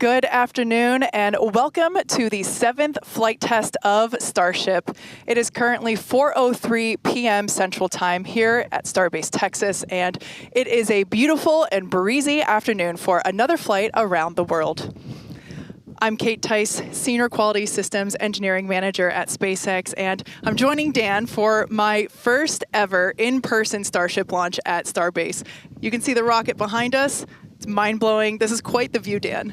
Good afternoon and welcome to the 7th flight test of Starship. It is currently 4:03 p.m. Central Time here at Starbase, Texas, and it is a beautiful and breezy afternoon for another flight around the world. I'm Kate Tice, Senior Quality Systems Engineering Manager at SpaceX, and I'm joining Dan for my first ever in-person Starship launch at Starbase. You can see the rocket behind us. It's mind-blowing. This is quite the view, Dan.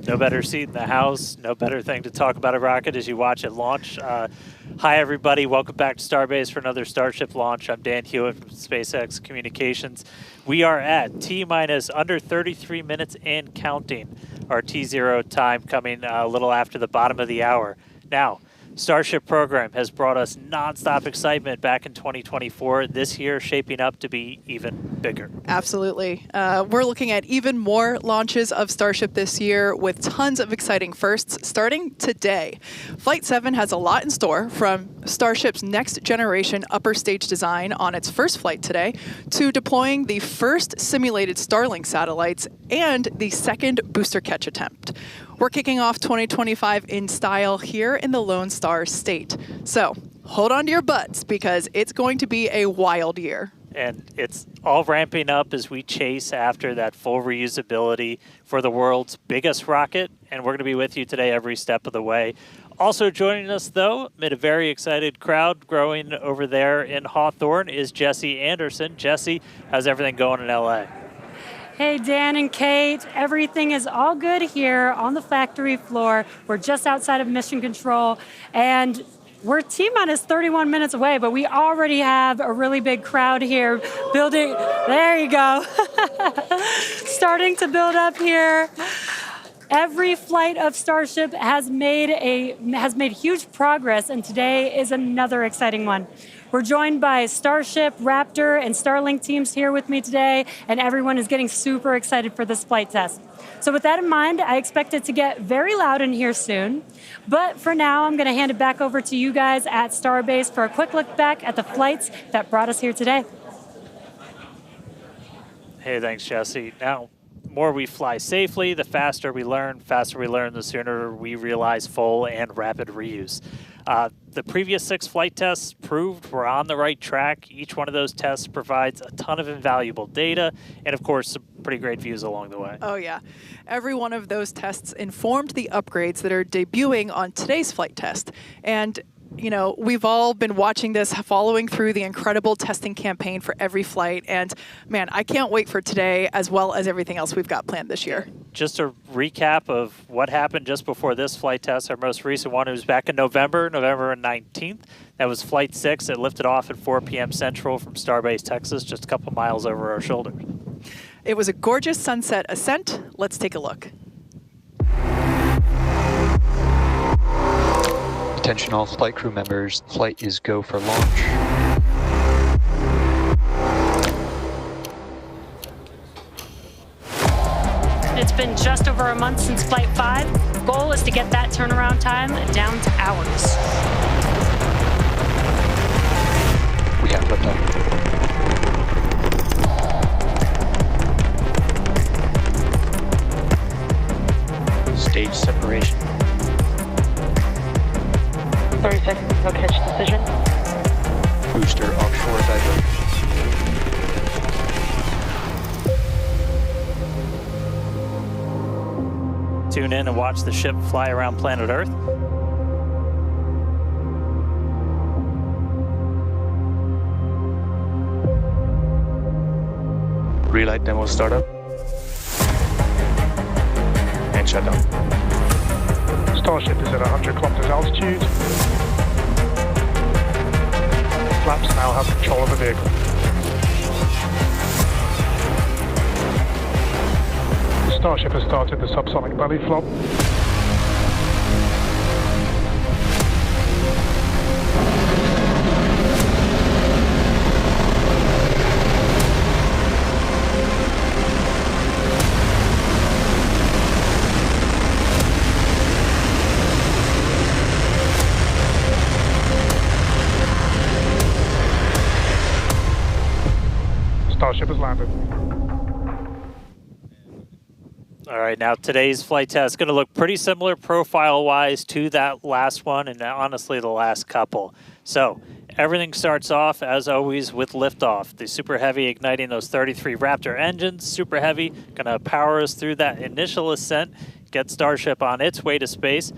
No better seat in the house, no better thing to talk about a rocket as you watch it launch. Hi, everybody. Welcome back to Starbase for another Starship launch. I'm Dan Hewitt from SpaceX Communications. We are at T-minus under 33 minutes and counting. Our T0 time coming a little after the bottom of the hour. Now, Starship program has brought us nonstop excitement back in 2024. This year shaping up to be even bigger. Absolutely. We're looking at even more launches of Starship this year with tons of exciting firsts starting today. Flight 7 has a lot in store, from Starship's next generation upper stage design on its first flight today to deploying the first simulated Starlink satellites and the second booster catch attempt. We're kicking off 2025 in style here in the Lone Star State. So hold on to your butts because it's going to be a wild year. And it's all ramping up as we chase after that full reusability for the world's biggest rocket. And we're going to be with you today every step of the way. Also joining us, though, amid a very excited crowd growing over there in Hawthorne, is Jesse Anderson. Jesse, how's everything going in LA? Hey, Dan and Kate, everything is all good here on the factory floor. We're just outside of Mission Control, and we're T-minus 31 minutes away, but we already have a really big crowd here building. There you go. Starting to build up here. Every flight of Starship has made huge progress, and today is another exciting one. We're joined by Starship, Raptor, and Starlink teams here with me today, and everyone is getting super excited for this flight test. So with that in mind, I expect it to get very loud in here soon. But for now, I'm going to hand it back over to you guys at Starbase for a quick look back at the flights that brought us here today. Hey, thanks, Jesse. Now, the more we fly safely, the faster we learn, the sooner we realize full and rapid reuse. The previous 6 flight tests proved we're on the right track. Each one of those tests provides a ton of invaluable data and, of course, some pretty great views along the way. Oh, yeah. Every one of those tests informed the upgrades that are debuting on today's flight test. And you know, we've all been watching this, following through the incredible testing campaign for every flight. And man, I can't wait for today as well as everything else we've got planned this year. Just a recap of what happened just before this flight test. Our most recent one was back in November 19th. That was Flight 6. It lifted off at 4 p.m. Central from Starbase, Texas, just a couple miles over our shoulders. It was a gorgeous sunset ascent. Let's take a look. Attention all flight crew members, flight is go for launch. It's been just over a month since Flight 5. Goal is to get that turnaround time down to hours. We have liftoff. Stage separation. 30 seconds, no catch decision. Booster offshore divergence. Tune in and watch the ship fly around planet Earth. Relight demo startup. And shutdown. Starship is at 100 kilometers altitude. Flaps now have control of the vehicle. Starship has started the subsonic belly flop. Starship has landed. All right, now today's flight test is going to look pretty similar profile-wise to that last one and honestly the last couple. So everything starts off, as always, with liftoff. The Super Heavy igniting those 33 Raptor engines. Super Heavy going to power us through that initial ascent, get Starship on its way to space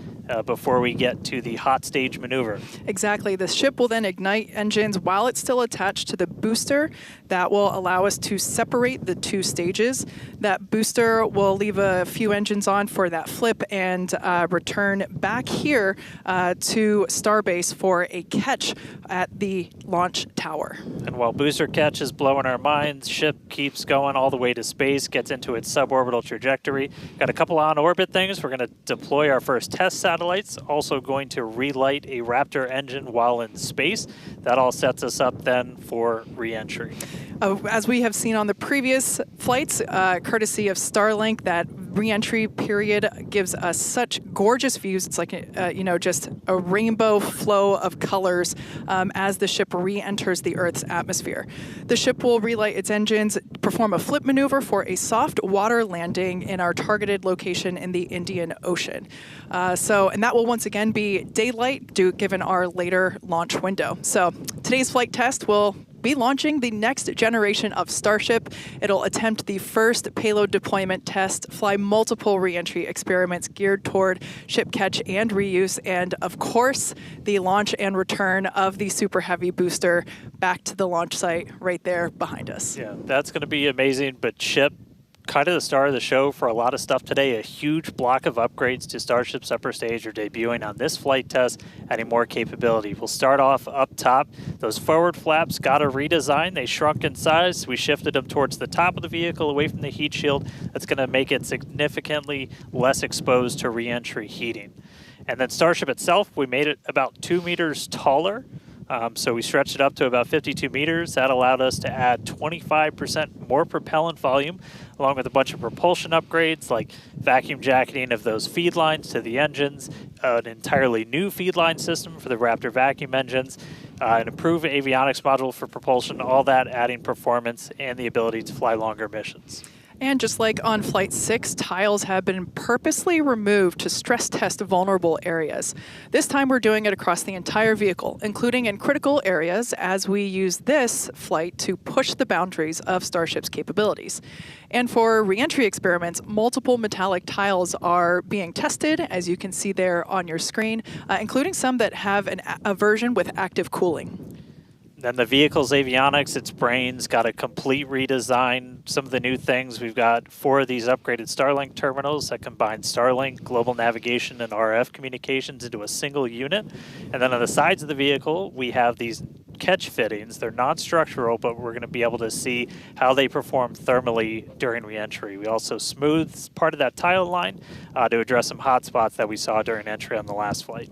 before we get to the hot stage maneuver. Exactly. The ship will then ignite engines while it's still attached to the booster. That will allow us to separate the two stages. That booster will leave a few engines on for that flip and return back here to Starbase for a catch at the launch tower. And while booster catch is blowing our minds, ship keeps going all the way to space, gets into its suborbital trajectory. Got a couple on-orbit things. We're going to deploy our first test satellites, also going to relight a Raptor engine while in space. That all sets us up then for re-entry. As we have seen on the previous flights, courtesy of Starlink, that re-entry period gives us such gorgeous views. It's like, just a rainbow flow of colors as the ship re-enters the Earth's atmosphere. The ship will relight its engines, perform a flip maneuver for a soft water landing in our targeted location in the Indian Ocean. And that will once again be daylight given our later launch window. So today's flight test will be launching the next generation of Starship. It'll attempt the first payload deployment test, fly multiple re-entry experiments geared toward ship catch and reuse, and of course, the launch and return of the Super Heavy Booster back to the launch site right there behind us. Yeah, that's going to be amazing, but ship, kind of the star of the show for a lot of stuff today. A huge block of upgrades to Starship's upper stage are debuting on this flight test, adding more capability. We'll start off up top. Those forward flaps got a redesign. They shrunk in size. We shifted them towards the top of the vehicle, away from the heat shield. That's going to make it significantly less exposed to re-entry heating. And then Starship itself, we made it about 2 meters taller. So we stretched it up to about 52 meters. That allowed us to add 25% more propellant volume, along with a bunch of propulsion upgrades like vacuum jacketing of those feed lines to the engines, an entirely new feed line system for the Raptor vacuum engines, an improved avionics module for propulsion, all that adding performance and the ability to fly longer missions. And just like on Flight 6, tiles have been purposely removed to stress test vulnerable areas. This time we're doing it across the entire vehicle, including in critical areas, as we use this flight to push the boundaries of Starship's capabilities. And for re-entry experiments, multiple metallic tiles are being tested, as you can see there on your screen, including some that have a version with active cooling. Then the vehicle's avionics, its brains, got a complete redesign. Some of the new things, we've got 4 of these upgraded Starlink terminals that combine Starlink, global navigation, and RF communications into a single unit. And then on the sides of the vehicle, we have these catch fittings. They're non-structural, but we're going to be able to see how they perform thermally during re-entry. We also smoothed part of that tile line to address some hot spots that we saw during entry on the last flight.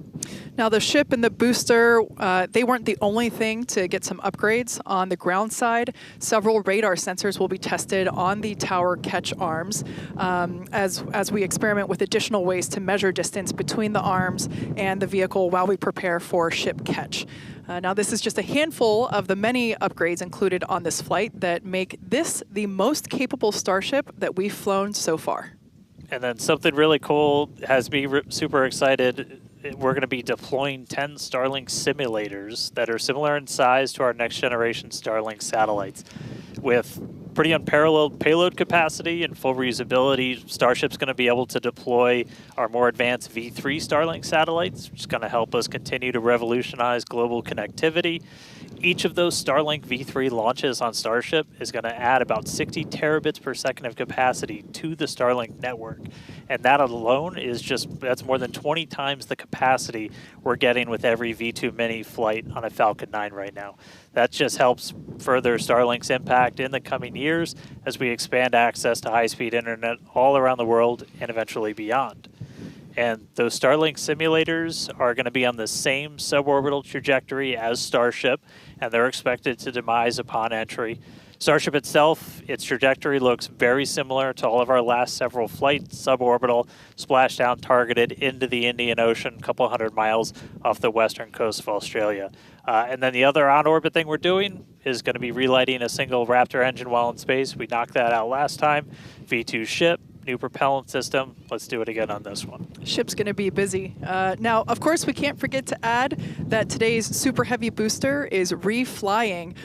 Now, the ship and the booster, they weren't the only thing to get some upgrades. On the ground side, several radar sensors will be tested on the tower catch arms as we experiment with additional ways to measure distance between the arms and the vehicle while we prepare for ship catch. Now, this is just a handful of the many upgrades included on this flight that make this the most capable Starship that we've flown so far. And then something really cool has me super excited. We're going to be deploying 10 Starlink simulators that are similar in size to our next generation Starlink satellites. With pretty unparalleled payload capacity and full reusability, Starship's going to be able to deploy our more advanced V3 Starlink satellites, which is going to help us continue to revolutionize global connectivity. Each of those Starlink V3 launches on Starship is going to add about 60 terabits per second of capacity to the Starlink network. And that alone is that's more than 20 times the capacity we're getting with every V2 Mini flight on a Falcon 9 right now. That just helps further Starlink's impact in the coming years as we expand access to high-speed internet all around the world and eventually beyond. And those Starlink simulators are going to be on the same suborbital trajectory as Starship, and they're expected to demise upon entry. Starship itself, its trajectory looks very similar to all of our last several flights, suborbital, splashdown targeted into the Indian Ocean, a couple hundred miles off the western coast of Australia. And then the other on-orbit thing we're doing is going to be relighting a single Raptor engine while in space. We knocked that out last time. V2 ship, new propellant system. Let's do it again on this one. Ship's going to be busy. Now, of course, we can't forget to add that today's SuperHeavy Booster is reflying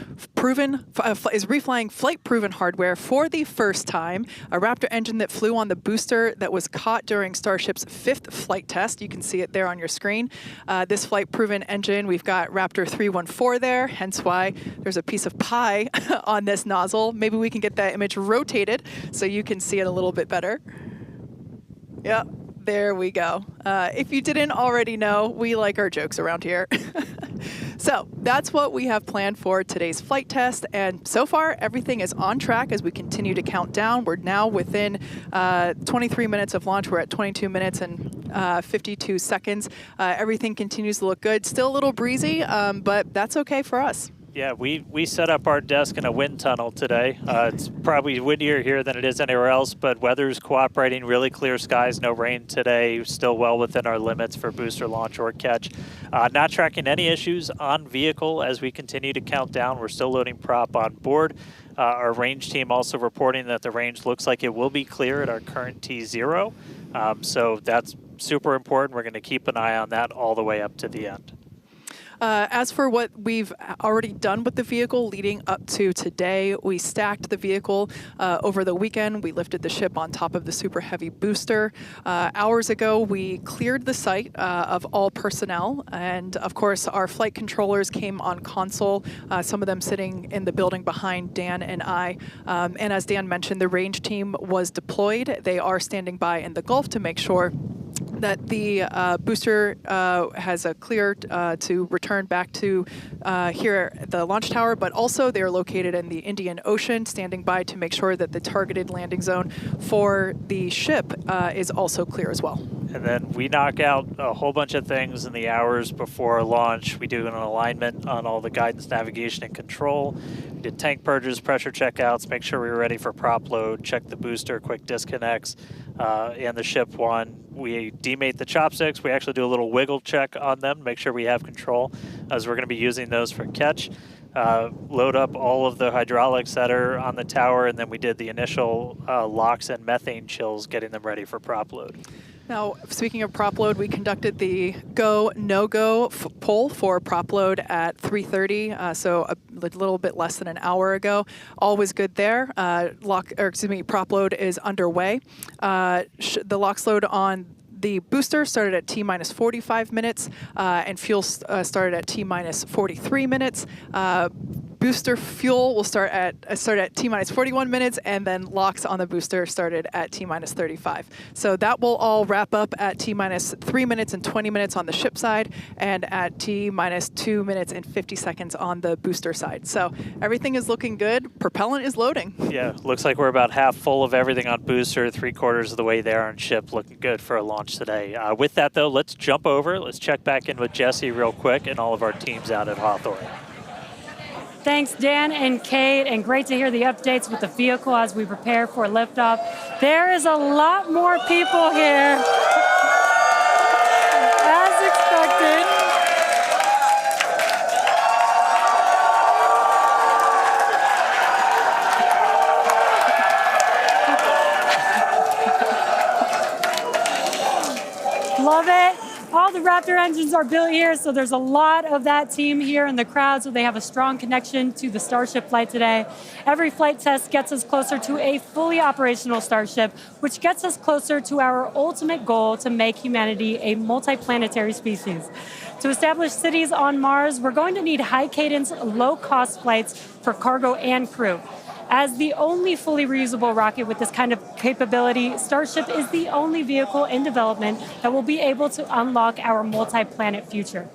flight-proven hardware for the first time. A Raptor engine that flew on the booster that was caught during Starship's 5th flight test. You can see it there on your screen. This flight-proven engine, we've got Raptor 314 there, hence why there's a piece of pie on this nozzle. Maybe we can get that image rotated so you can see it a little bit better. Yep, there we go. If you didn't already know, we like our jokes around here. So that's what we have planned for today's flight test, and so far everything is on track as we continue to count down. We're now within 23 minutes of launch. We're at 22 minutes and 52 seconds. Everything continues to look good. Still a little breezy, but that's okay for us. Yeah, we set up our desk in a wind tunnel today. It's probably windier here than it is anywhere else, but weather's cooperating, really clear skies, no rain today, still well within our limits for booster launch or catch. Not tracking any issues on vehicle as we continue to count down. We're still loading prop on board. Our range team also reporting that the range looks like it will be clear at our current T0. So that's super important. We're going to keep an eye on that all the way up to the end. As for what we've already done with the vehicle leading up to today, we stacked the vehicle over the weekend. We lifted the ship on top of the SuperHeavy Booster. Hours ago, we cleared the site of all personnel, and of course, our flight controllers came on console, some of them sitting in the building behind Dan and I. And as Dan mentioned, the range team was deployed. They are standing by in the Gulf to make sure that the booster has a clear to return back to here at the launch tower, but also they're located in the Indian Ocean, standing by to make sure that the targeted landing zone for the ship is also clear as well. And then we knock out a whole bunch of things in the hours before launch. We do an alignment on all the guidance, navigation, and control. We did tank purges, pressure checkouts, make sure we were ready for prop load, check the booster, quick disconnects, and the ship one. We demate the chopsticks. We actually do a little wiggle check on them, make sure we have control, as we're going to be using those for catch. Load up all of the hydraulics that are on the tower, and then we did the initial locks and methane chills, getting them ready for prop load. Now, speaking of prop load, we conducted the go, no-go poll for prop load at 3:30, so a little bit less than an hour ago. All was good there. Prop load is underway. The LOX load on the booster started at T-minus 45 minutes, and fuel started at T-minus 43 minutes. Booster fuel will start at T-minus 41 minutes, and then LOX on the booster started at T-minus 35. So that will all wrap up at T-minus 3 minutes and 20 minutes on the ship side, and at T-minus 2 minutes and 50 seconds on the booster side. So everything is looking good. Propellant is loading. Yeah, looks like we're about half full of everything on booster, 3/4 of the way there on ship, looking good for a launch today. With that, though, let's jump over. Let's check back in with Jesse real quick and all of our teams out at Hawthorne. Thanks, Dan and Kate, and great to hear the updates with the vehicle as we prepare for liftoff. There is a lot more people here, as expected. Love it. All the Raptor engines are built here, so there's a lot of that team here in the crowd, so they have a strong connection to the Starship flight today. Every flight test gets us closer to a fully operational Starship, which gets us closer to our ultimate goal to make humanity a multi-planetary species. To establish cities on Mars, we're going to need high-cadence, low-cost flights for cargo and crew. As the only fully reusable rocket with this kind of capability, Starship is the only vehicle in development that will be able to unlock our multi-planet future.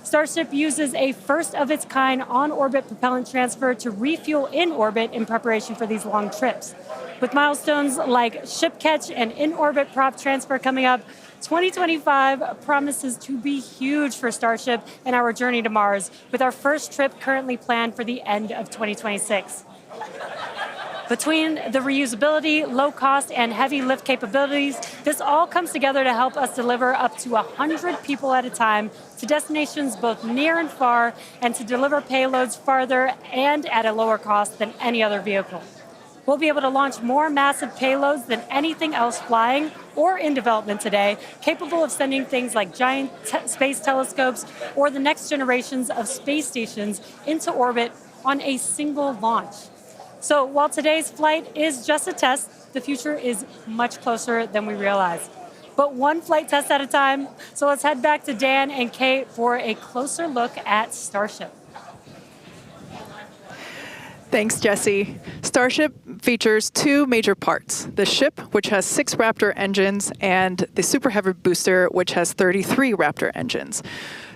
Starship uses a first-of-its-kind on-orbit propellant transfer to refuel in orbit in preparation for these long trips. With milestones like ship catch and in-orbit prop transfer coming up, 2025 promises to be huge for Starship and our journey to Mars, with our first trip currently planned for the end of 2026. Between the reusability, low cost, and heavy lift capabilities, this all comes together to help us deliver up to 100 people at a time to destinations both near and far, and to deliver payloads farther and at a lower cost than any other vehicle. We'll be able to launch more massive payloads than anything else flying or in development today, capable of sending things like giant space telescopes or the next generations of space stations into orbit on a single launch. So while today's flight is just a test, the future is much closer than we realize. But one flight test at a time, so let's head back to Dan and Kate for a closer look at Starship. Thanks, Jesse. Starship features two major parts: the ship, which has 6 Raptor engines, and the SuperHeavy Booster, which has 33 Raptor engines.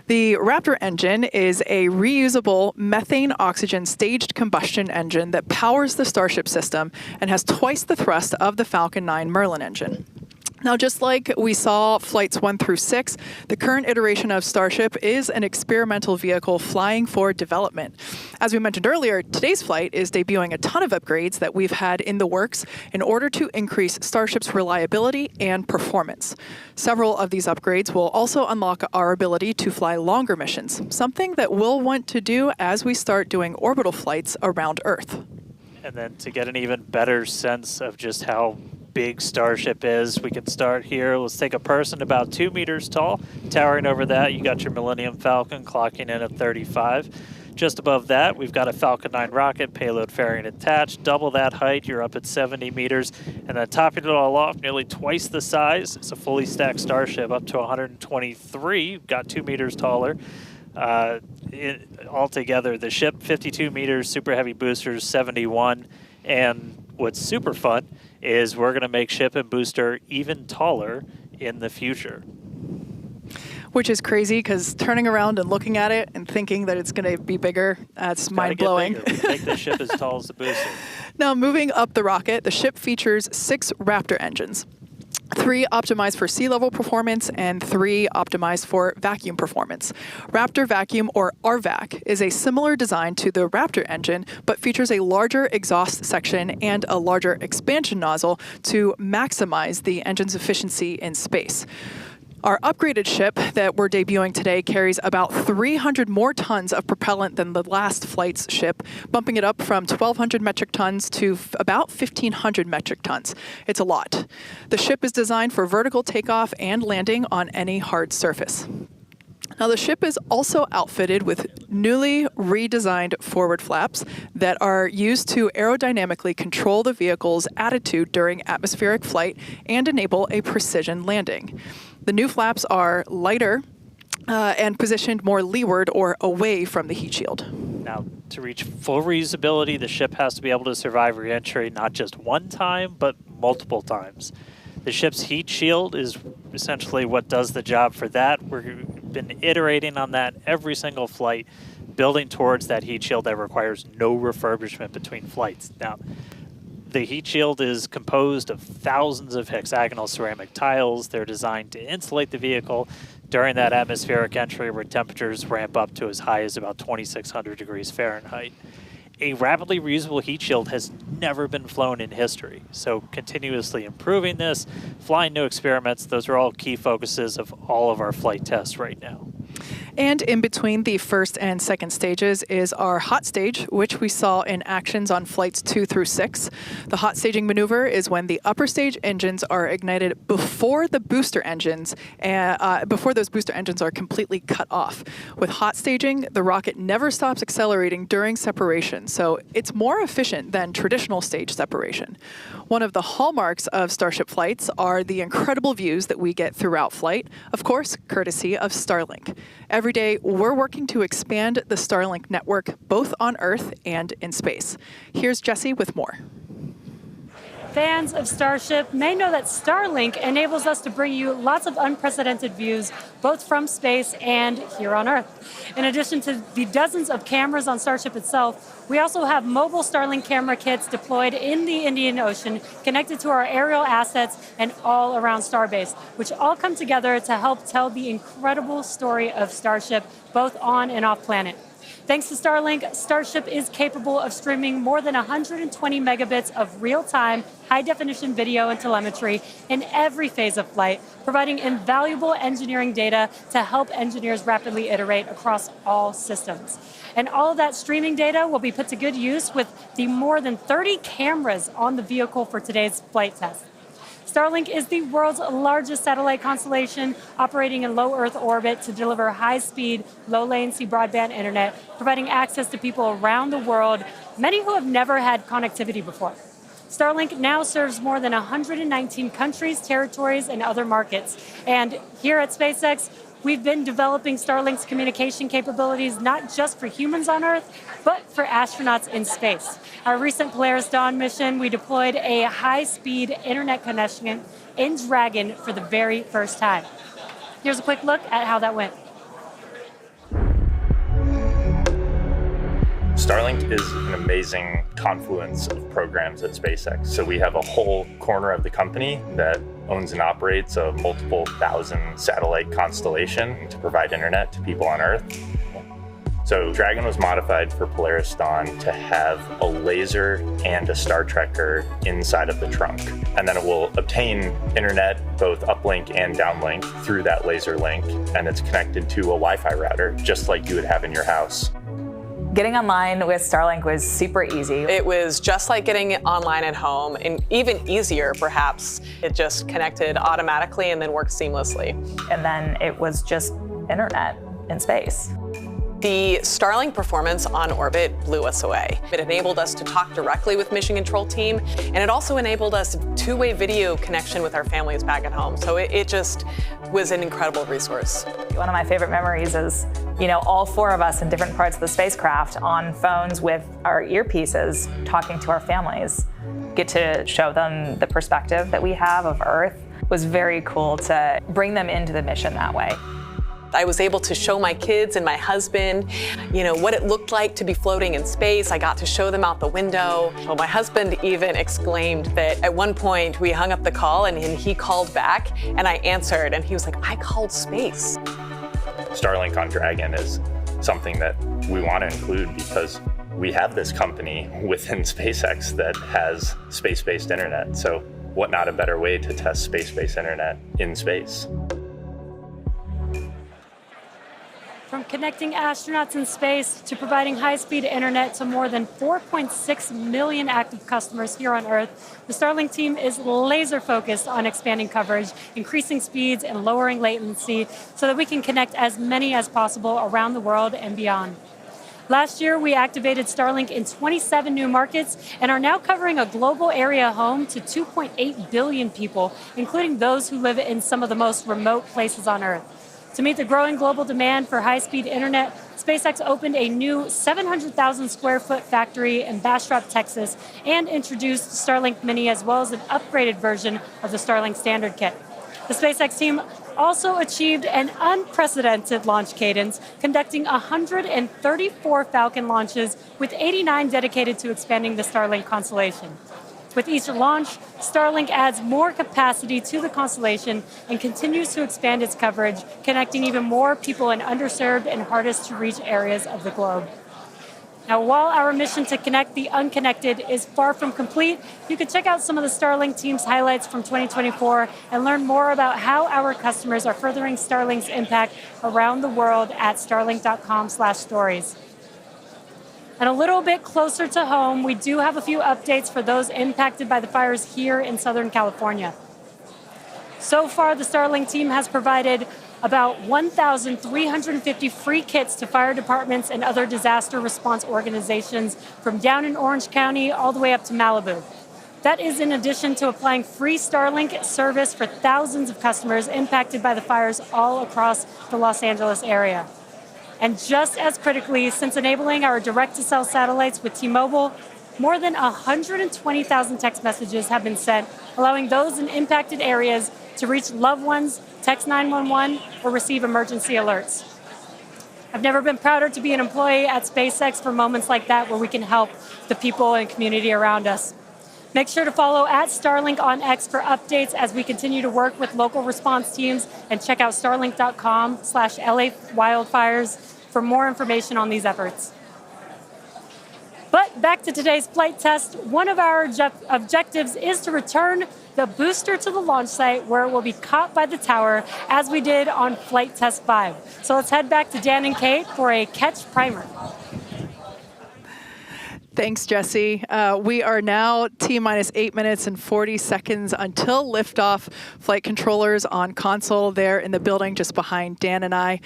The Raptor engine is a reusable methane-oxygen staged combustion engine that powers the Starship system and has twice the thrust of the Falcon 9 Merlin engine. Now, just like we saw flights 1 through 6, the current iteration of Starship is an experimental vehicle flying for development. As we mentioned earlier, today's flight is debuting a ton of upgrades that we've had in the works in order to increase Starship's reliability and performance. Several of these upgrades will also unlock our ability to fly longer missions, something that we'll want to do as we start doing orbital flights around Earth. And then to get an even better sense of just how big Starship is, we can start here. Let's take a person about 2 meters tall. Towering over that, you got your Millennium Falcon clocking in at 35. Just above that, we've got a Falcon 9 rocket, payload fairing attached. Double that height, you're up at 70 meters. And then topping it all off, nearly twice the size, it's a fully stacked Starship up to 123. Got 2 meters taller. Altogether, the ship, 52 meters, SuperHeavy Boosters, 71. And what's super fun is we're going to make ship and booster even taller in the future. Which is crazy, because turning around and looking at it and thinking that it's going to be bigger, that's mind-blowing. Make the ship as tall as the booster. Now, moving up the rocket, the ship features 6 Raptor engines. 3 optimized for sea level performance and 3 optimized for vacuum performance. Raptor Vacuum, or RVAC, is a similar design to the Raptor engine, but features a larger exhaust section and a larger expansion nozzle to maximize the engine's efficiency in space. Our upgraded ship that we're debuting today carries about 300 more tons of propellant than the last flight's ship, bumping it up from 1,200 metric tons to about 1,500 metric tons. It's a lot. The ship is designed for vertical takeoff and landing on any hard surface. Now, the ship is also outfitted with newly redesigned forward flaps that are used to aerodynamically control the vehicle's attitude during atmospheric flight and enable a precision landing. The new flaps are lighter and positioned more leeward or away from the heat shield. Now, to reach full reusability, the ship has to be able to survive re-entry not just one time, but multiple times. The ship's heat shield is essentially what does the job for that. We've been iterating on that every single flight, building towards that heat shield that requires no refurbishment between flights. Now, the heat shield is composed of thousands of hexagonal ceramic tiles. They're designed to insulate the vehicle during that atmospheric entry where temperatures ramp up to as high as about 2,600 degrees Fahrenheit. A rapidly reusable heat shield has never been flown in history, so continuously improving this, flying new experiments, those are all key focuses of all of our flight tests right now. And in between the first and second stages is our hot stage, which we saw in actions on flights 2 through 6. The hot staging maneuver is when the upper stage engines are ignited before the booster engines, before those booster engines are completely cut off. With hot staging, the rocket never stops accelerating during separation, so it's more efficient than traditional stage separation. One of the hallmarks of Starship flights are the incredible views that we get throughout flight, of course, courtesy of Starlink. Every day, we're working to expand the Starlink network both on Earth and in space. Here's Jesse with more. Fans of Starship may know that Starlink enables us to bring you lots of unprecedented views, both from space and here on Earth. In addition to the dozens of cameras on Starship itself, we also have mobile Starlink camera kits deployed in the Indian Ocean, connected to our aerial assets and all around Starbase, which all come together to help tell the incredible story of Starship, both on and off planet. Thanks to Starlink, Starship is capable of streaming more than 120 megabits of real-time, high-definition video and telemetry in every phase of flight, providing invaluable engineering data to help engineers rapidly iterate across all systems. And all of that streaming data will be put to good use with the more than 30 cameras on the vehicle for today's flight test. Starlink is the world's largest satellite constellation, operating in low Earth orbit to deliver high-speed, low-latency broadband internet, providing access to people around the world, many who have never had connectivity before. Starlink now serves more than 119 countries, territories, and other markets. And here at SpaceX, we've been developing Starlink's communication capabilities not just for humans on Earth, but for astronauts in space. Our recent Polaris Dawn mission, we deployed a high-speed internet connection in Dragon for the very first time. Here's a quick look at how that went. Starlink is an amazing confluence of programs at SpaceX. So we have a whole corner of the company that owns and operates a multiple thousand satellite constellation to provide internet to people on Earth. So Dragon was modified for Polaris Dawn to have a laser and a Star Trekker inside of the trunk. And then it will obtain internet, both uplink and downlink, through that laser link. And it's connected to a Wi-Fi router, just like you would have in your house. Getting online with Starlink was super easy. It was just like getting online at home, and even easier, perhaps. It just connected automatically and then worked seamlessly. And then it was just internet in space. The Starlink performance on orbit blew us away. It enabled us to talk directly with Mission Control team, and it also enabled us two-way video connection with our families back at home. So it just was an incredible resource. One of my favorite memories is, all four of us in different parts of the spacecraft on phones with our earpieces talking to our families. Get to show them the perspective that we have of Earth. It was very cool to bring them into the mission that way. I was able to show my kids and my husband, what it looked like to be floating in space. I got to show them out the window. Well, my husband even exclaimed that at one point we hung up the call and he called back and I answered and he was like, I called space. Starlink on Dragon is something that we want to include because we have this company within SpaceX that has space-based internet. So what not a better way to test space-based internet in space? From connecting astronauts in space to providing high-speed internet to more than 4.6 million active customers here on Earth, the Starlink team is laser-focused on expanding coverage, increasing speeds, and lowering latency so that we can connect as many as possible around the world and beyond. Last year, we activated Starlink in 27 new markets and are now covering a global area home to 2.8 billion people, including those who live in some of the most remote places on Earth. To meet the growing global demand for high-speed internet, SpaceX opened a new 700,000 square foot factory in Bastrop, Texas, and introduced Starlink Mini as well as an upgraded version of the Starlink Standard Kit. The SpaceX team also achieved an unprecedented launch cadence, conducting 134 Falcon launches, with 89 dedicated to expanding the Starlink constellation. With each launch, Starlink adds more capacity to the constellation and continues to expand its coverage, connecting even more people in underserved and hardest to reach areas of the globe. Now, while our mission to connect the unconnected is far from complete, you can check out some of the Starlink team's highlights from 2024 and learn more about how our customers are furthering Starlink's impact around the world at starlink.com/stories. And a little bit closer to home, we do have a few updates for those impacted by the fires here in Southern California. So far, the Starlink team has provided about 1,350 free kits to fire departments and other disaster response organizations from down in Orange County all the way up to Malibu. That is in addition to applying free Starlink service for thousands of customers impacted by the fires all across the Los Angeles area. And just as critically, since enabling our direct-to-cell satellites with T-Mobile, more than 120,000 text messages have been sent, allowing those in impacted areas to reach loved ones, text 911, or receive emergency alerts. I've never been prouder to be an employee at SpaceX for moments like that where we can help the people and community around us. Make sure to follow @Starlink on X for updates as we continue to work with local response teams, and check out starlink.com/LA wildfires. for more information on these efforts. But back to today's flight test, one of our objectives is to return the booster to the launch site where it will be caught by the tower as we did on flight test 5. So let's head back to Dan and Kate for a catch primer. Thanks, Jesse. We are now T-minus 8 minutes and 40 seconds until liftoff. Flight controllers on console there in the building just behind Dan and I.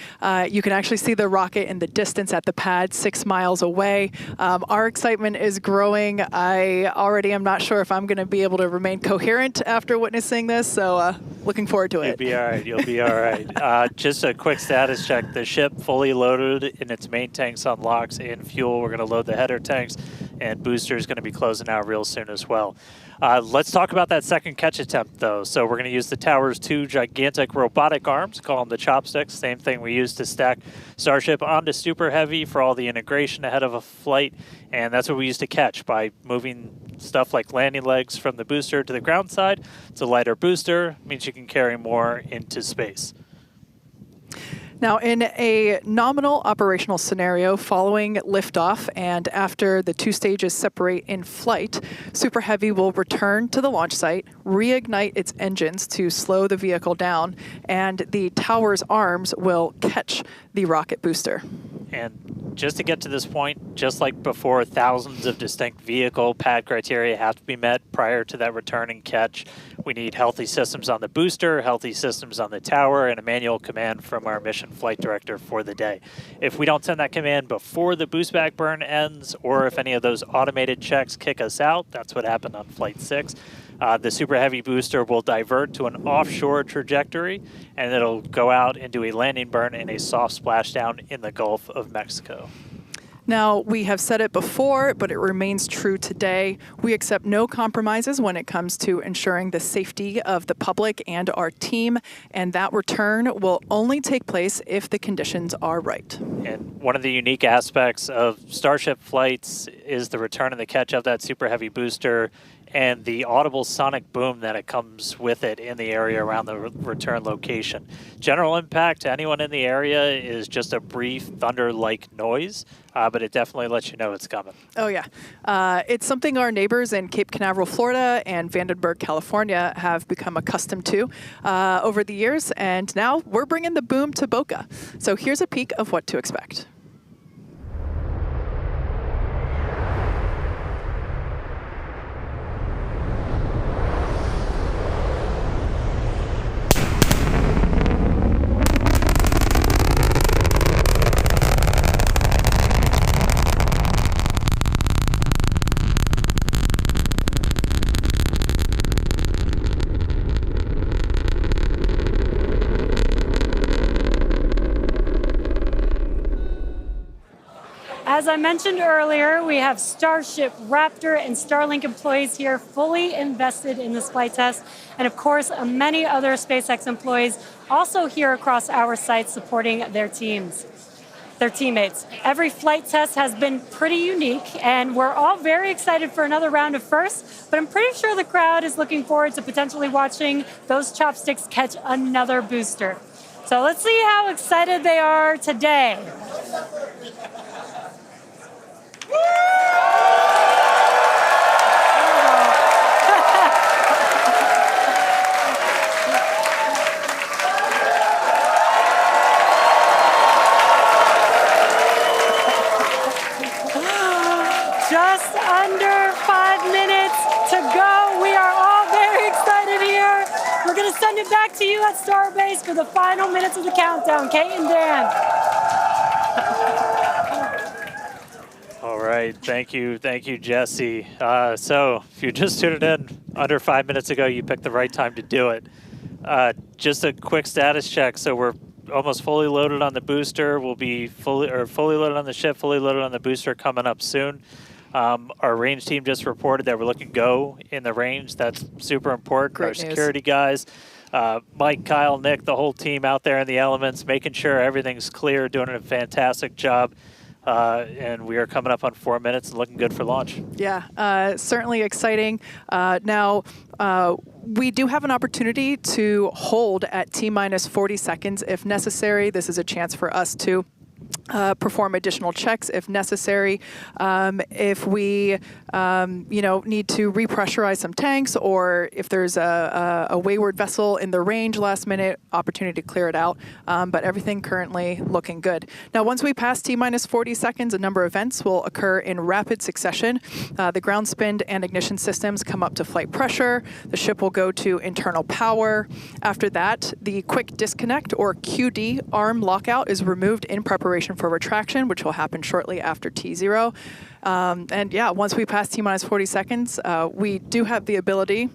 You can actually see the rocket in the distance at the pad 6 miles away. Our excitement is growing. I already am not sure if I'm going to be able to remain coherent after witnessing this, so looking forward to it. You'll be all right. You'll be all right. Just a quick status check. The ship fully loaded in its main tanks on LOX and fuel. We're going to load the header tanks, and booster is going to be closing out real soon as well. Let's talk about that second catch attempt, though. So we're going to use the tower's 2 gigantic robotic arms, call them the chopsticks, same thing we used to stack Starship onto SuperHeavy for all the integration ahead of a flight, and that's what we used to catch by moving stuff like landing legs from the booster to the ground side. It's a lighter booster, means you can carry more into space. Now, in a nominal operational scenario following liftoff and after the 2 stages separate in flight, SuperHeavy will return to the launch site, reignite its engines to slow the vehicle down, and the tower's arms will catch the rocket booster. And just to get to this point, just like before, thousands of distinct vehicle pad criteria have to be met prior to that return and catch. We need healthy systems on the booster, healthy systems on the tower, and a manual command from our mission flight director for the day. If we don't send that command before the boost back burn ends, or if any of those automated checks kick us out, that's what happened on Flight 6, the SuperHeavy booster will divert to an offshore trajectory, and it'll go out and do a landing burn in a soft splashdown in the Gulf of Mexico. Now, we have said it before, but it remains true today. We accept no compromises when it comes to ensuring the safety of the public and our team, and that return will only take place if the conditions are right. And one of the unique aspects of Starship flights is the return and the catch of that SuperHeavy booster and the audible sonic boom that it comes with it in the area around the return location. General impact to anyone in the area is just a brief thunder-like noise, but it definitely lets you know it's coming. Oh, yeah. It's something our neighbors in Cape Canaveral, Florida and Vandenberg, California have become accustomed to over the years, and now we're bringing the boom to Boca. So here's a peek of what to expect. As I mentioned earlier, we have Starship, Raptor, and Starlink employees here fully invested in this flight test. And of course, many other SpaceX employees also here across our site supporting their teammates. Every flight test has been pretty unique, and we're all very excited for another round of firsts, but I'm pretty sure the crowd is looking forward to potentially watching those chopsticks catch another booster. So let's see how excited they are today. Just under 5 minutes to go. We are all very excited here. We're going to send it back to you at Starbase for the final minutes of the countdown. Kate and Dan. All right, thank you, Jesse. So if you just tuned in under 5 minutes ago, you picked the right time to do it. Just a quick status check. So we're almost fully loaded on the booster. We'll be fully loaded on the ship, fully loaded on the booster coming up soon. Our range team just reported that we're looking go in the range. That's super important. Great Our news. security guys, Mike, Kyle, Nick, the whole team out there in the elements, making sure everything's clear, doing a fantastic job. And we are coming up on 4 minutes and looking good for launch. Yeah, certainly exciting. Now, we do have an opportunity to hold at T-minus 40 seconds if necessary. This is a chance for us to perform additional checks if necessary. If we, need to repressurize some tanks, or if there's a wayward vessel in the range last minute, opportunity to clear it out. But everything currently looking good. Now, once we pass T-minus 40 seconds, a number of events will occur in rapid succession. The ground spin and ignition systems come up to flight pressure. The ship will go to internal power. After that, the quick disconnect, or QD, arm lockout is removed in preparation for retraction, which will happen shortly after T0. Once we pass T-minus 40 seconds, we do have the ability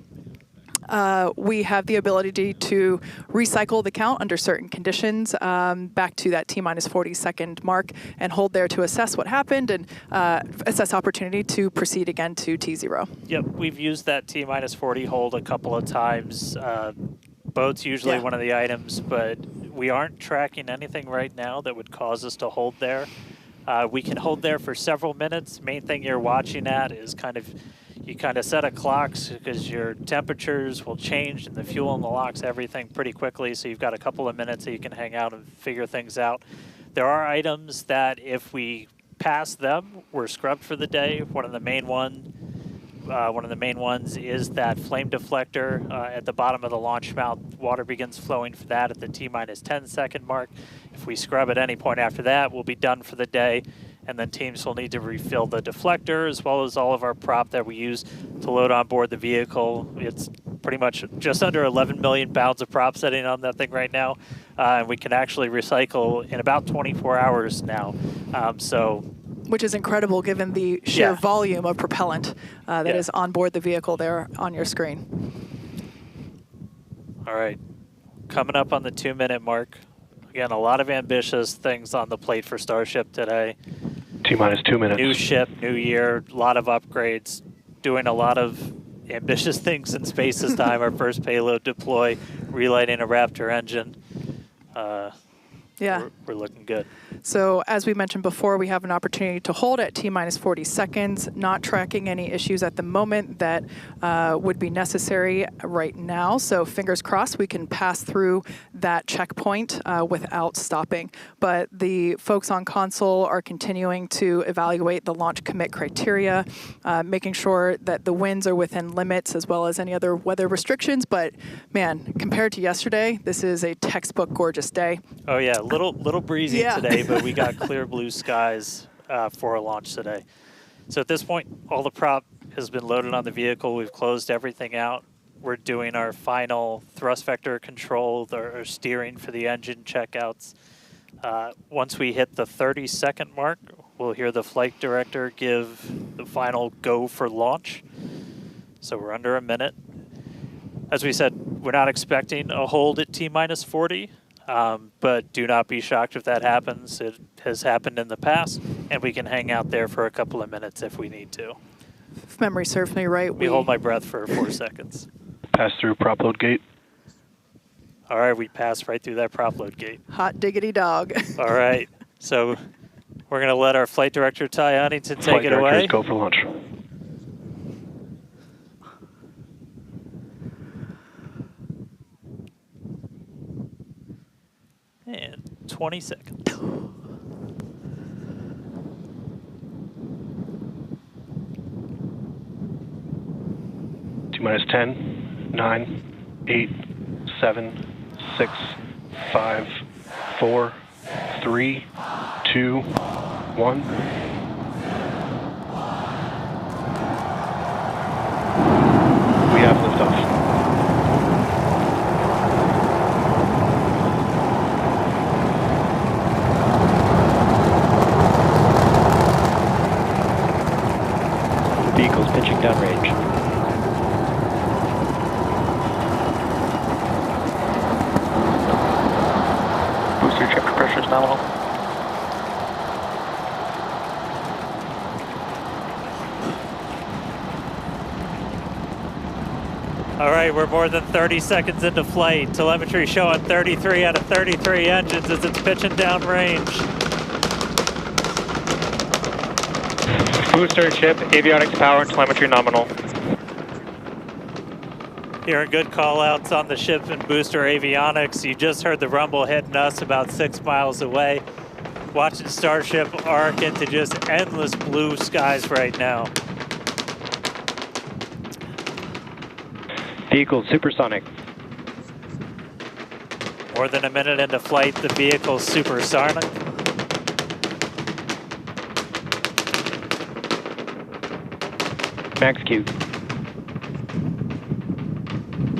to recycle the count under certain conditions back to that T-minus 40 second mark and hold there to assess what happened and assess opportunity to proceed again to T0. Yep, we've used that T-minus 40 hold a couple of times. Boat's usually one of the items, but we aren't tracking anything right now that would cause us to hold there. We can hold there for several minutes. Main thing you're watching at is you set a clock because your temperatures will change and the fuel in the locks, everything pretty quickly. So you've got a couple of minutes that you can hang out and figure things out. There are items that if we pass them, we're scrubbed for the day. One of the main ones is that flame deflector at the bottom of the launch mount. Water begins flowing for that at the T-minus 10 second mark. If we scrub at any point after that, we'll be done for the day. And then teams will need to refill the deflector as well as all of our prop that we use to load on board the vehicle. It's pretty much just under 11 million pounds of prop sitting on that thing right now. And we can actually recycle in about 24 hours now. Which is incredible given the sheer volume of propellant that is on board the vehicle there on your screen. All right, coming up on the 2-minute mark. Again, a lot of ambitious things on the plate for Starship today. T-minus 2 minutes. New ship, new year, a lot of upgrades, doing a lot of ambitious things in space this time. Our first payload deploy, relighting a Raptor engine. We're looking good. So as we mentioned before, we have an opportunity to hold at T-minus 40 seconds, not tracking any issues at the moment that would be necessary right now. So fingers crossed we can pass through that checkpoint without stopping. But the folks on console are continuing to evaluate the launch commit criteria, making sure that the winds are within limits as well as any other weather restrictions. But man, compared to yesterday, this is a textbook gorgeous day. Oh yeah, little breezy today, but we got clear blue skies for a launch today. So at this point, all the prop has been loaded on the vehicle. We've closed everything out. We're doing our final thrust vector control, our steering for the engine checkouts. Once we hit the 30-second mark, we'll hear the flight director give the final go for launch. So we're under a minute. As we said, we're not expecting a hold at T-minus 40. But do not be shocked if that happens. It has happened in the past, and we can hang out there for a couple of minutes if we need to. If memory serves me right, we hold my breath for 4 seconds. Pass through prop load gate. All right, we passed right through that prop load gate. Hot diggity dog. All right, so we're going to let our flight director, Ty Huntington, take it away. Go for launch. And 20 seconds. T-minus 10, 9, 8, 7, 6, 5, 4, 3, 2, 1. We have liftoff. Vehicles pitching downrange. Booster checker pressure is nominal. All right, we're more than 30 seconds into flight. Telemetry showing 33 out of 33 engines as it's pitching downrange. Booster, chip, avionics, power, and telemetry nominal. Hearing good call-outs on the ship and booster avionics. You just heard the rumble hitting us about 6 miles away. Watching Starship arc into just endless blue skies right now. Vehicle supersonic. More than a minute into flight, the vehicle's supersonic. Max Q.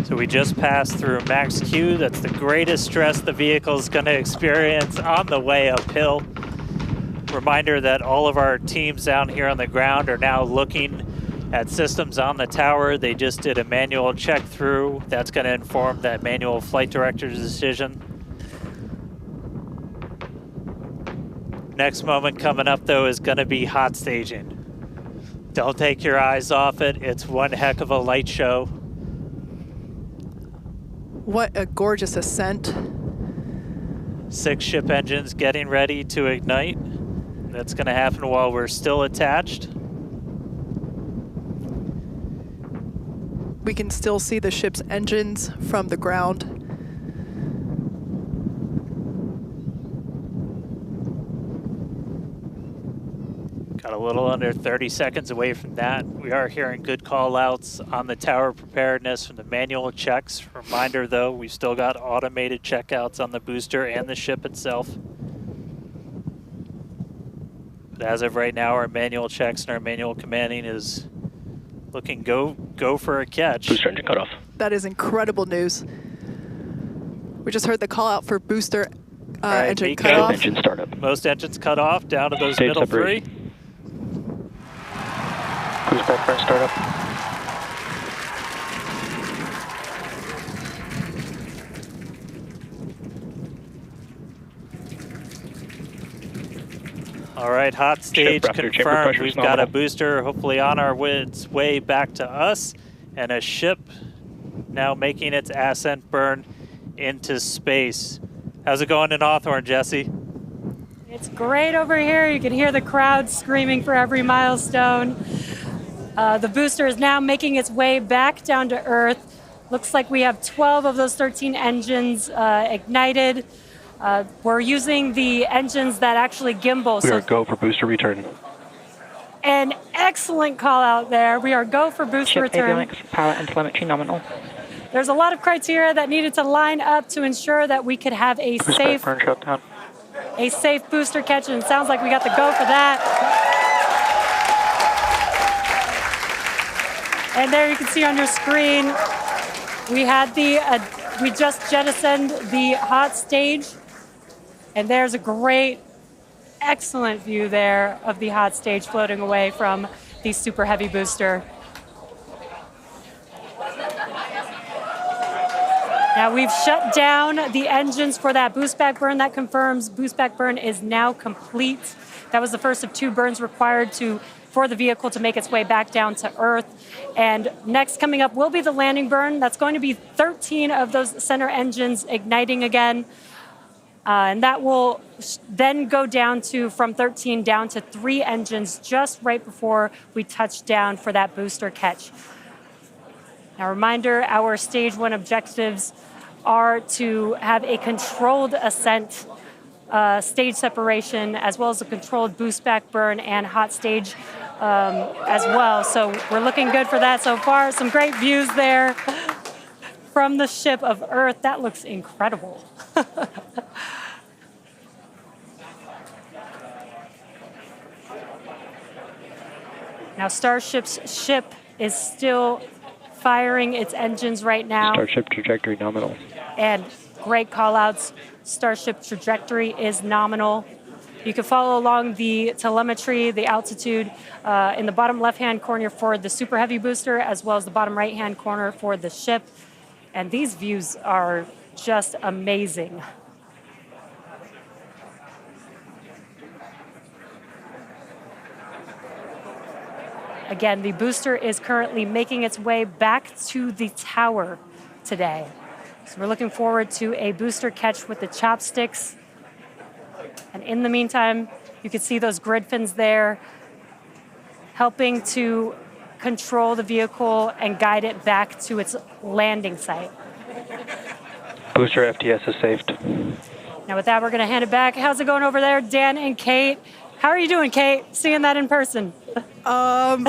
So we just passed through max Q. That's the greatest stress the vehicle's going to experience on the way uphill. Reminder that all of our teams down here on the ground are now looking at systems on the tower. They just did a manual check through. That's going to inform that manual flight director's decision. Next moment coming up, though, is going to be hot staging. Don't take your eyes off it. It's one heck of a light show. What a gorgeous ascent. 6 ship engines getting ready to ignite. That's going to happen while we're still attached. We can still see the ship's engines from the ground. Got a little under 30 seconds away from that. We are hearing good call outs on the tower preparedness from the manual checks. Reminder though, we've still got automated checkouts on the booster and the ship itself. But as of right now, our manual checks and our manual commanding is looking go for a catch. Booster engine cut off. That is incredible news. We just heard the call out for booster engine cut off. Engine startup. Most engines cut off, down to those Stage middle separation. 3. Cruise back burn startup. All right, hot stage Raptor, confirmed. We've got a booster hopefully on our way back to us, and a ship now making its ascent burn into space. How's it going in Hawthorne, Jesse? It's great over here. You can hear the crowd screaming for every milestone. The booster is now making its way back down to Earth. Looks like we have 12 of those 13 engines ignited. We're using the engines that actually gimbal. We are go for booster return. An excellent call out there. We are go for booster Ship return. avionics, power and telemetry nominal. There's a lot of criteria that needed to line up to ensure that we could have a Cruise safe back burn shutdown. booster catch, and it sounds like we got the go for that. And there you can see on your screen, we had we just jettisoned the hot stage, and there's a great, excellent view there of the hot stage floating away from the SuperHeavy Booster. Now we've shut down the engines for that boost back burn. That confirms boost back burn is now complete. That was the first of 2 burns required for the vehicle to make its way back down to Earth. And next coming up will be the landing burn. That's going to be 13 of those center engines igniting again. And that will then go down from 13 down to 3 engines just right before we touch down for that booster catch. Now, reminder, our stage 1 objectives are to have a controlled ascent, stage separation, as well as a controlled boost back burn and hot stage as well. So we're looking good for that so far. Some great views there from the ship of Earth. That looks incredible. Now, Starship's ship is still firing its engines right now. Starship trajectory nominal. And great call outs. Starship trajectory is nominal. You can follow along the telemetry, the altitude in the bottom left-hand corner for the SuperHeavy Booster, as well as the bottom right-hand corner for the ship. And these views are just amazing. Again, the booster is currently making its way back to the tower today. So we're looking forward to a booster catch with the chopsticks. And in the meantime, you can see those grid fins there, helping to control the vehicle and guide it back to its landing site. Booster FTS is saved. Now with that, we're going to hand it back. How's it going over there, Dan and Kate? How are you doing, Kate? Seeing that in person? Dan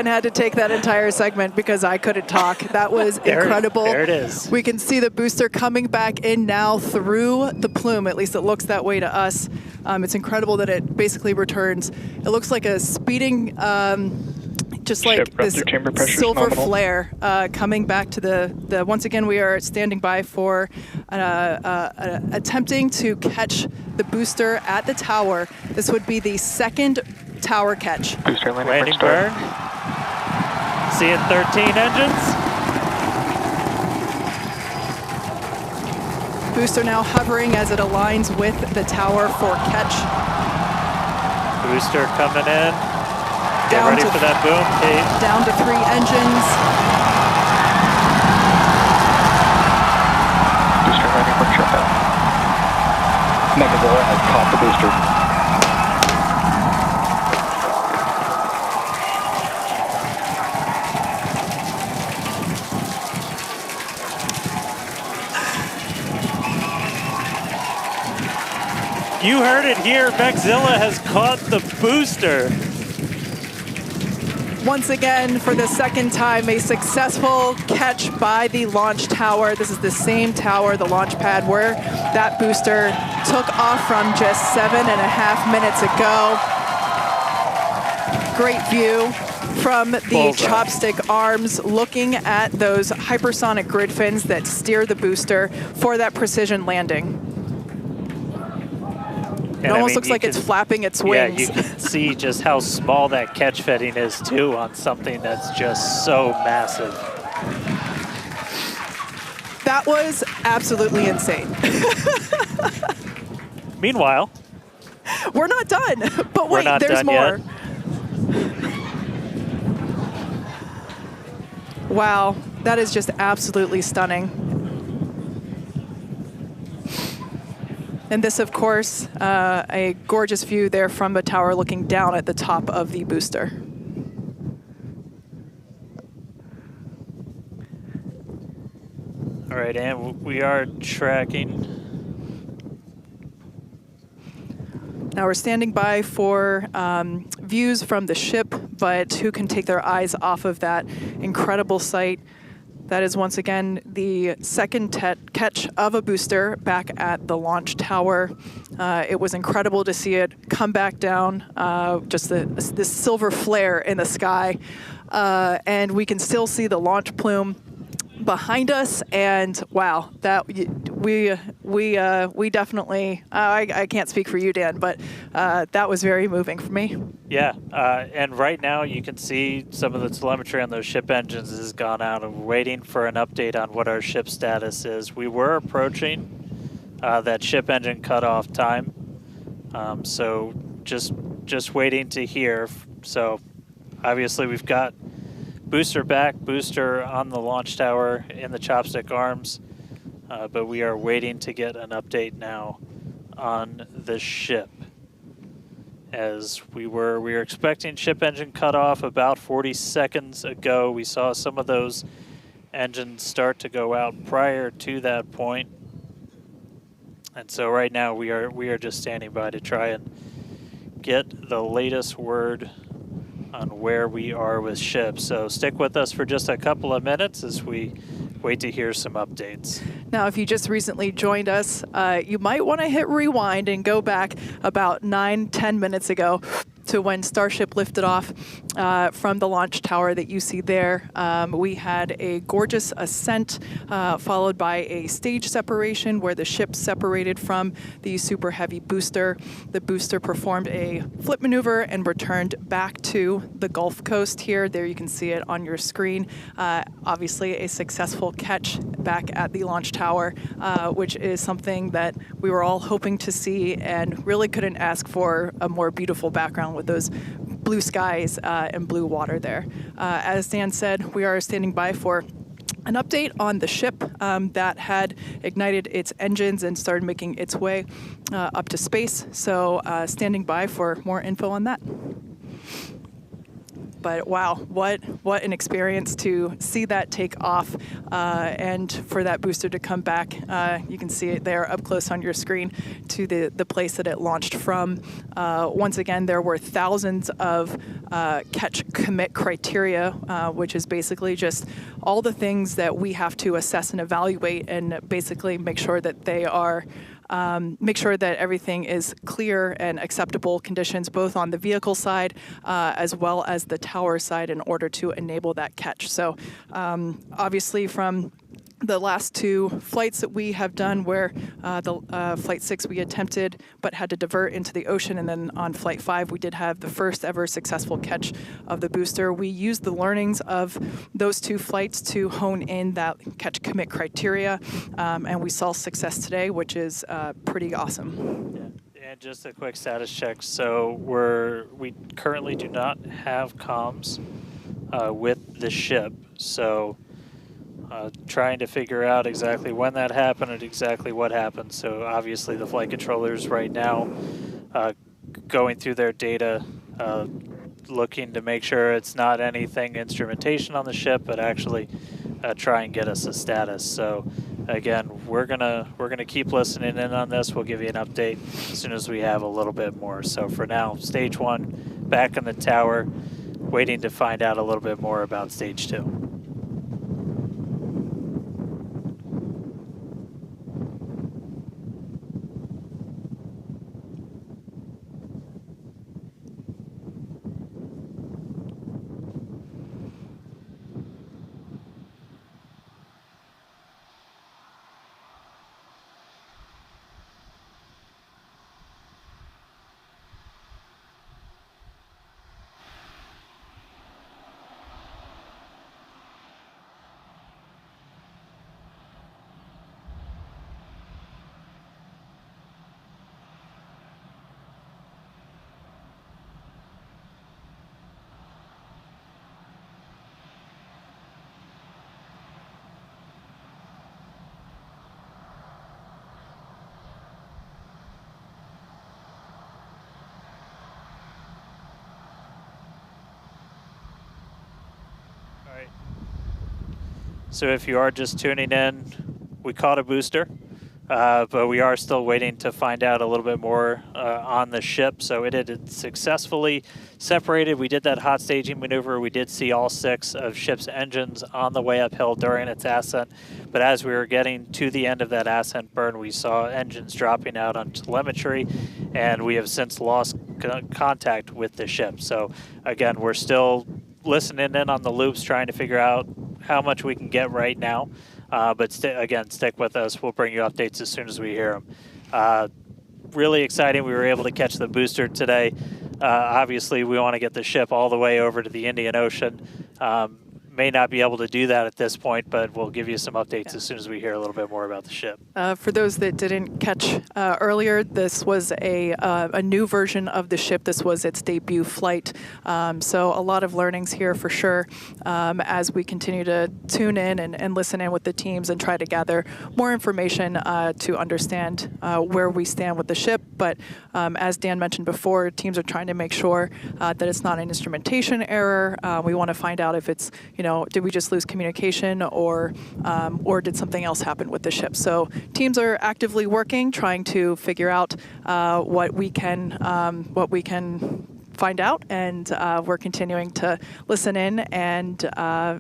had to take that entire segment because I couldn't talk. That was incredible. There it is. We can see the booster coming back in now through the plume. At least it looks that way to us. It's incredible that it basically returns. It looks like a speeding, just like this silver flare coming back to the. Once again, we are standing by for attempting to catch the booster at the tower. This would be the second tower catch. Booster landing burn. Seeing 13 engines. Booster now hovering as it aligns with the tower for catch. Booster coming in. Get ready for that boom, Kate. Down to 3 engines. Booster landing burn shutdown. Megazilla has caught the booster. You heard it here, Megazilla has caught the booster. Once again, for the second time, a successful catch by the launch tower. This is the same tower, the launch pad, where that booster took off from just 7.5 minutes ago. Great view from the chopstick arms, looking at those hypersonic grid fins that steer the booster for that precision landing. It almost looks like it's flapping its wings. Yeah, you can see just how small that catch fitting is too on something that's just so massive. That was absolutely insane. Meanwhile, we're not done, but wait, there's more. Wow, that is just absolutely stunning. And this, of course, a gorgeous view there from the tower looking down at the top of the booster. All right, and we are tracking. Now we're standing by for views from the ship, but who can take their eyes off of that incredible sight? That is once again the second catch of a booster back at the launch tower. It was incredible to see it come back down, just this silver flare in the sky. And we can still see the launch plume behind us, and wow, that we definitely, I can't speak for you, Dan, but that was very moving for me. Yeah, and right now you can see some of the telemetry on those ship engines has gone out, and we're waiting for an update on what our ship status is. We were approaching that ship engine cutoff time, so just waiting to hear. So obviously we've got booster back, booster on the launch tower in the chopstick arms, but we are waiting to get an update now on the ship. As we were expecting ship engine cutoff about 40 seconds ago. We saw some of those engines start to go out prior to that point. And so right now we are just standing by to try and get the latest word on where we are with ships. So stick with us for just a couple of minutes as we wait to hear some updates. Now, if you just recently joined us, you might want to hit rewind and go back about 9-10 minutes ago to when Starship lifted off from the launch tower that you see there. We had a gorgeous ascent followed by a stage separation where the ship separated from the SuperHeavy Booster. The booster performed a flip maneuver and returned back to the Gulf Coast here. There you can see it on your screen. Obviously a successful catch back at the launch tower, which is something that we were all hoping to see and really couldn't ask for a more beautiful background with those blue skies and blue water there. As Dan said, we are standing by for an update on the ship that had ignited its engines and started making its way up to space. So standing by for more info on that. But wow, what an experience to see that take off and for that booster to come back. You can see it there up close on your screen to the place that it launched from. Once again, there were thousands of catch commit criteria, which is basically just all the things that we have to assess and evaluate and basically make sure that they are make sure that everything is clear and acceptable conditions, both on the vehicle side as well as the tower side, in order to enable that catch. So obviously from the last two flights that we have done, where the Flight 6 we attempted but had to divert into the ocean, and then on Flight 5 we did have the first ever successful catch of the booster. We used the learnings of those two flights to hone in that catch commit criteria, and we saw success today, which is pretty awesome. Yeah. And just a quick status check. So we currently do not have comms with the ship. So trying to figure out exactly when that happened and exactly what happened. So obviously the flight controllers right now going through their data, looking to make sure it's not anything instrumentation on the ship, but actually try and get us a status. So again, we're gonna keep listening in on this. We'll give you an update as soon as we have a little bit more. So for now, stage 1 back in the tower, waiting to find out a little bit more about stage 2. So if you are just tuning in, we caught a booster, but we are still waiting to find out a little bit more on the ship. So it had successfully separated. We did that hot staging maneuver. We did see all 6 of ship's engines on the way uphill during its ascent. But as we were getting to the end of that ascent burn, we saw engines dropping out on telemetry, and we have since lost contact with the ship. So again, we're still listening in on the loops, trying to figure out how much we can get right now. But again, stick with us. We'll bring you updates as soon as we hear them. Really exciting. We were able to catch the booster today. Obviously, we want to get the ship all the way over to the Indian Ocean. May not be able to do that at this point, but we'll give you some updates as soon as we hear a little bit more about the ship. For those that didn't catch earlier, this was a new version of the ship. This was its debut flight. So a lot of learnings here for sure as we continue to tune in and listen in with the teams and try to gather more information to understand where we stand with the ship. But as Dan mentioned before, teams are trying to make sure that it's not an instrumentation error. We want to find out if it's, did we just lose communication or did something else happen with the ship? So teams are actively working, trying to figure out what we can find out, and we're continuing to listen in and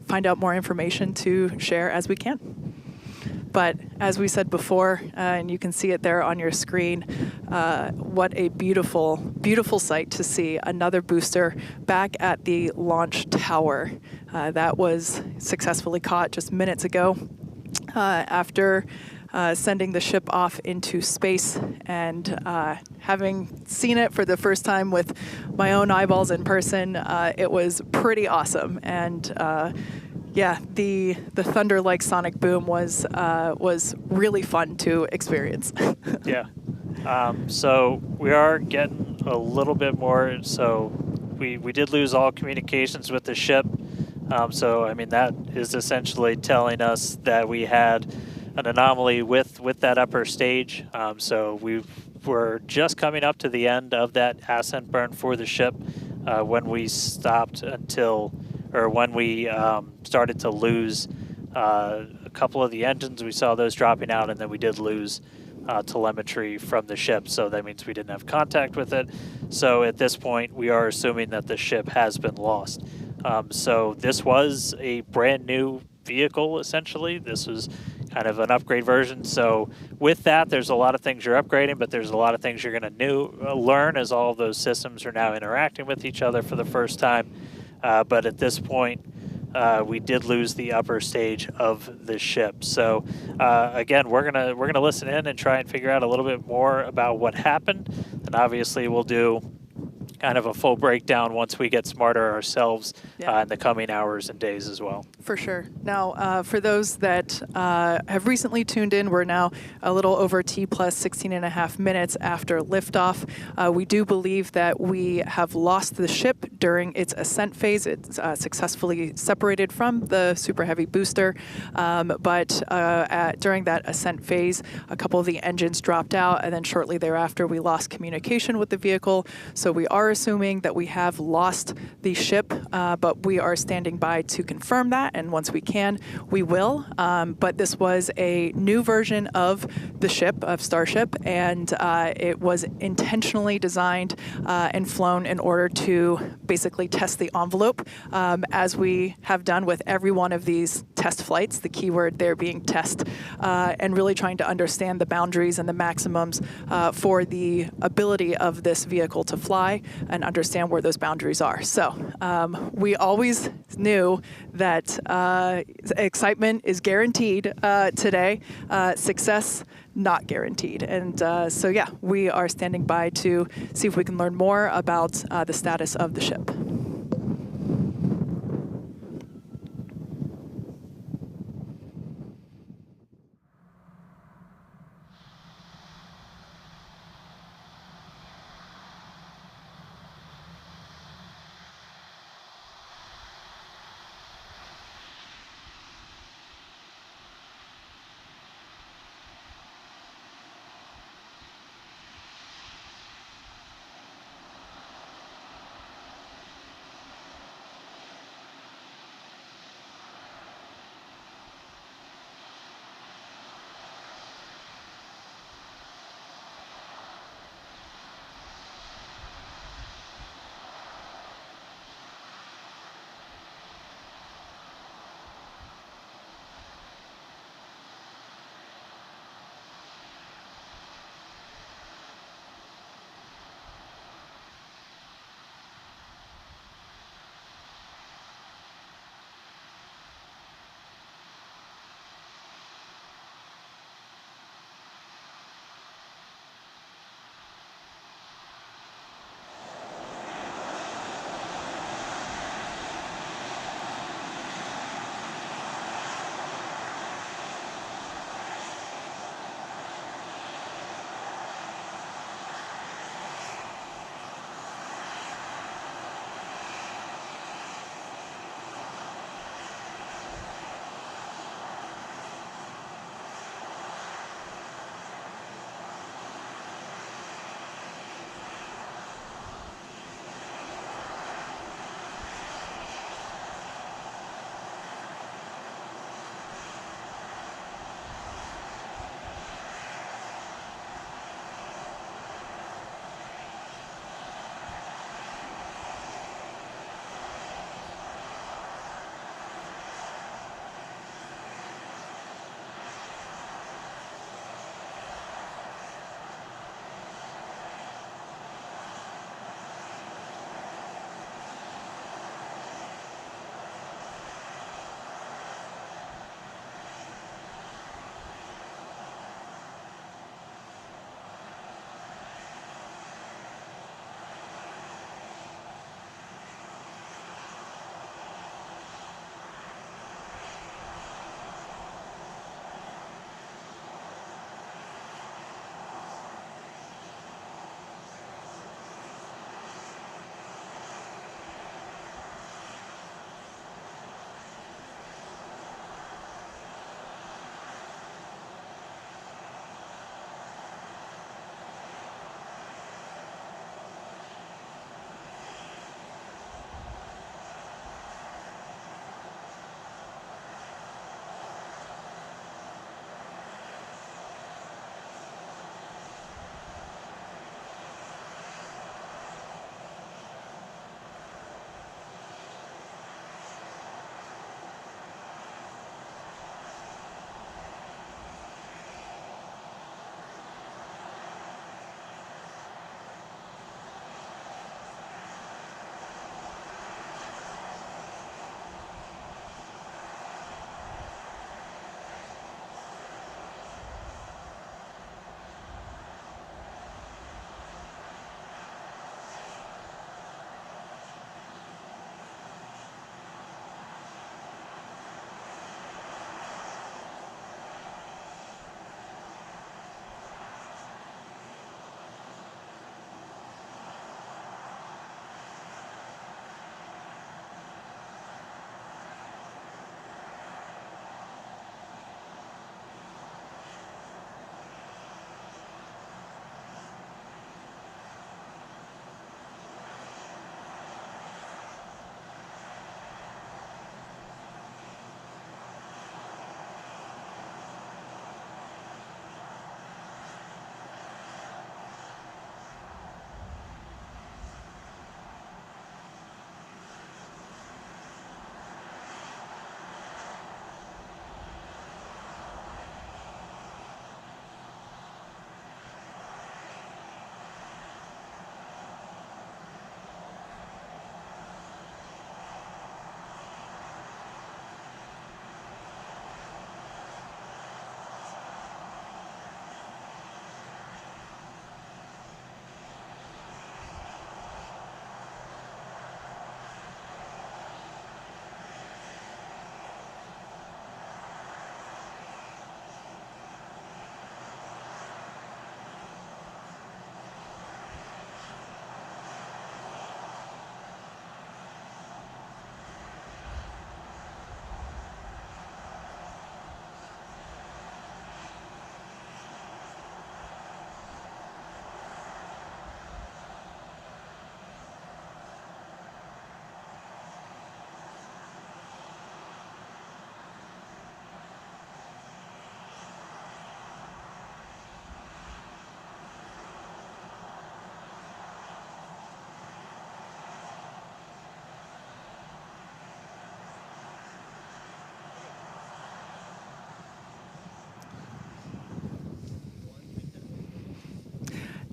find out more information to share as we can. But as we said before, and you can see it there on your screen, what a beautiful, beautiful sight to see another booster back at the launch tower. That was successfully caught just minutes ago after sending the ship off into space, and having seen it for the first time with my own eyeballs in person, it was pretty awesome. And yeah, the thunder-like sonic boom was really fun to experience. Yeah. So we are getting a little bit more. So we did lose all communications with the ship. So I mean, that is essentially telling us that we had an anomaly with that upper stage. So we're just coming up to the end of that ascent burn for the ship. when we stopped when we started to lose a couple of the engines, we saw those dropping out, and then we did lose telemetry from the ship, so that means we didn't have contact with it. So at this point, we are assuming that the ship has been lost. So this was a brand new vehicle, essentially. This was kind of an upgrade version. So with that, there's a lot of things you're upgrading, but there's a lot of things you're going to learn as all of those systems are now interacting with each other for the first time. But at this point, we did lose the upper stage of the ship. So again, we're gonna listen in and try and figure out a little bit more about what happened. And obviously, we'll do kind of a full breakdown once we get smarter ourselves in the coming hours and days as well. For sure. Now, for those that have recently tuned in, we're now a little over T plus 16 and a half minutes after liftoff. We do believe that we have lost the ship during its ascent phase. It's successfully separated from the SuperHeavy Booster, but during that ascent phase, a couple of the engines dropped out, and then shortly thereafter, we lost communication with the vehicle. So we are assuming that we have lost the ship, but we are standing by to confirm that, and once we can, we will. But this was a new version of the ship, of Starship, and it was intentionally designed and flown in order to basically test the envelope, as we have done with every one of these test flights, the keyword there being test, and really trying to understand the boundaries and the maximums for the ability of this vehicle to fly and understand where those boundaries are. So we always knew that excitement is guaranteed today, success not guaranteed. And so yeah, we are standing by to see if we can learn more about the status of the ship.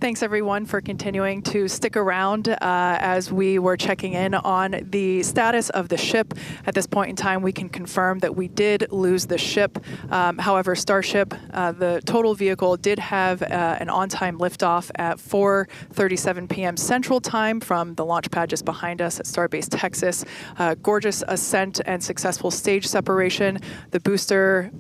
Thanks, everyone, for continuing to stick around as we were checking in on the status of the ship. At this point in time, we can confirm that we did lose the ship. However, Starship, the total vehicle, did have an on-time liftoff at 4:37 p.m. Central Time from the launch pad just behind us at Starbase, Texas. Gorgeous ascent and successful stage separation. The booster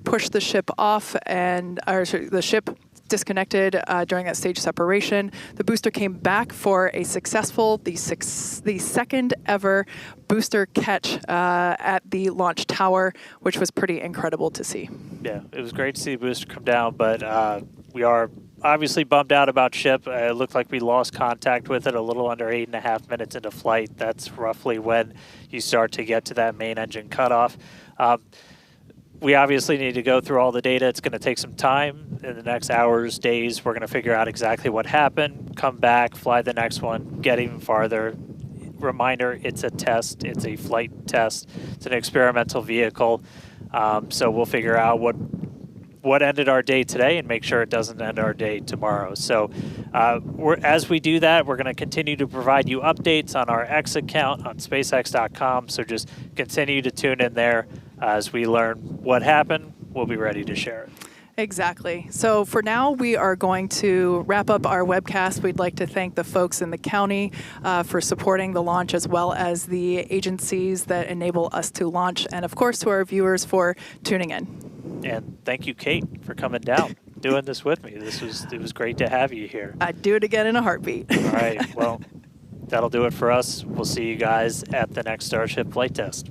pushed the ship off, and the ship disconnected during that stage separation. The booster came back for a successful, the second ever booster catch at the launch tower, which was pretty incredible to see. Yeah, it was great to see the booster come down, but we are obviously bummed out about ship. It looked like we lost contact with it a little under 8.5 minutes into flight. That's roughly when you start to get to that main engine cutoff. We obviously need to go through all the data. It's going to take some time. In the next hours, days, we're going to figure out exactly what happened, come back, fly the next one, get even farther. Reminder, it's a test. It's a flight test. It's an experimental vehicle. So we'll figure out what ended our day today and make sure it doesn't end our day tomorrow. So as we do that, we're going to continue to provide you updates on our X account on SpaceX.com. So just continue to tune in there. As we learn what happened, we'll be ready to share it. Exactly. So for now, we are going to wrap up our webcast. We'd like to thank the folks in the county for supporting the launch, as well as the agencies that enable us to launch, and of course to our viewers for tuning in. And thank you, Kate, for coming down, doing this with me. It was great to have you here. I'd do it again in a heartbeat. All right. Well, that'll do it for us. We'll see you guys at the next Starship flight test.